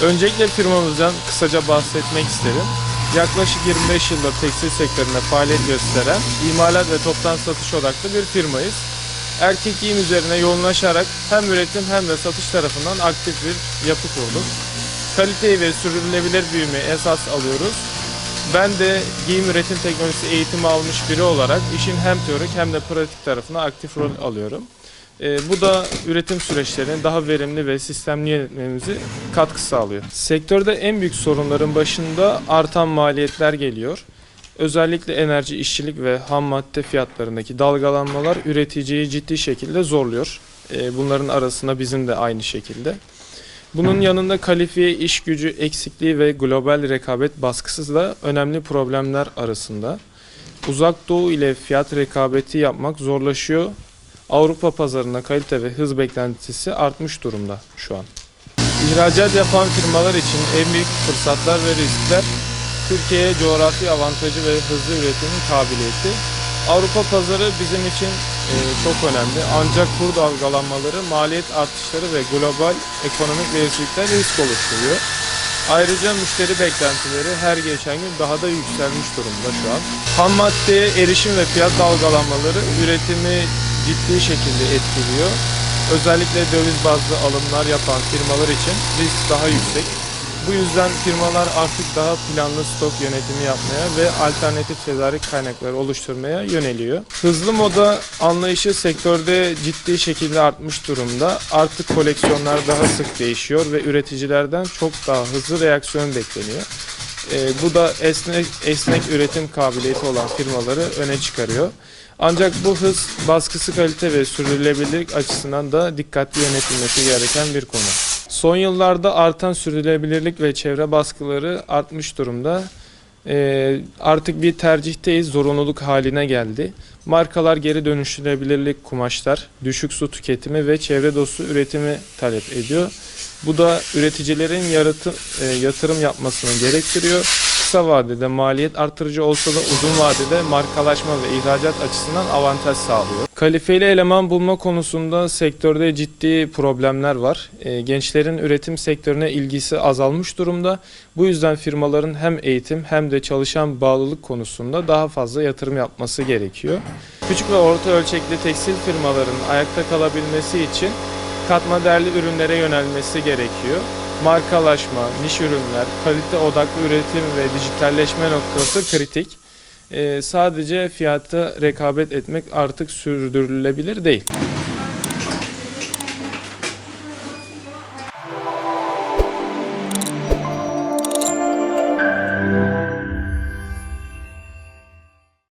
Öncelikle firmamızdan kısaca bahsetmek isterim. Yaklaşık 25 yıldır tekstil sektöründe faaliyet gösteren, imalat ve toptan satış odaklı bir firmayız. Erkek giyim üzerine yoğunlaşarak hem üretim hem de satış tarafından aktif bir yapı kurduk. Kaliteyi ve sürdürülebilir büyümeyi esas alıyoruz. Ben de giyim üretim teknolojisi eğitimi almış biri olarak işin hem teorik hem de pratik tarafına aktif rol alıyorum. Bu da üretim süreçlerini daha verimli ve sistemli yönetmemize katkı sağlıyor. Sektörde en büyük sorunların başında artan maliyetler geliyor. Özellikle enerji, işçilik ve ham madde fiyatlarındaki dalgalanmalar üreticiyi ciddi şekilde zorluyor. Bunların arasında bizim de aynı şekilde. Bunun yanında kalifiye iş gücü eksikliği ve global rekabet baskısı da önemli problemler arasında. Uzak Doğu ile fiyat rekabeti yapmak zorlaşıyor. Avrupa pazarında kalite ve hız beklentisi artmış durumda şu an. İhracat yapan firmalar için en büyük fırsatlar ve riskler Türkiye'ye coğrafi avantajı ve hızlı üretim kabiliyeti. Avrupa pazarı bizim için çok önemli. Ancak kur dalgalanmaları, maliyet artışları ve global ekonomik belirsizlikler risk oluşturuyor. Ayrıca müşteri beklentileri her geçen gün daha da yükselmiş durumda şu an. Ham maddeye erişim ve fiyat dalgalanmaları üretimi ciddi şekilde etkiliyor. Özellikle döviz bazlı alımlar yapan firmalar için risk daha yüksek. Bu yüzden firmalar artık daha planlı stok yönetimi yapmaya ve alternatif tedarik kaynakları oluşturmaya yöneliyor. Hızlı moda anlayışı sektörde ciddi şekilde artmış durumda. Artık koleksiyonlar daha sık değişiyor ve üreticilerden çok daha hızlı reaksiyon bekleniyor. Bu da esnek üretim kabiliyeti olan firmaları öne çıkarıyor. Ancak bu hız baskısı, kalite ve sürdürülebilirlik açısından da dikkatli yönetilmesi gereken bir konu. Son yıllarda artan sürdürülebilirlik ve çevre baskıları artmış durumda. Artık bir tercihteyiz, zorunluluk haline geldi. Markalar geri dönüştürülebilirlik kumaşlar, düşük su tüketimi ve çevre dostu üretimi talep ediyor. Bu da üreticilerin yatırım yapmasını gerektiriyor. Kısa vadede maliyet artırıcı olsa da uzun vadede markalaşma ve ihracat açısından avantaj sağlıyor. Kalifeli eleman bulma konusunda sektörde ciddi problemler var. Gençlerin üretim sektörüne ilgisi azalmış durumda. Bu yüzden firmaların hem eğitim hem de çalışan bağlılık konusunda daha fazla yatırım yapması gerekiyor. Küçük ve orta ölçekli tekstil firmaların ayakta kalabilmesi için katma değerli ürünlere yönelmesi gerekiyor. Markalaşma, niş ürünler, kalite odaklı üretim ve dijitalleşme noktası kritik. Sadece fiyata rekabet etmek artık sürdürülebilir değil.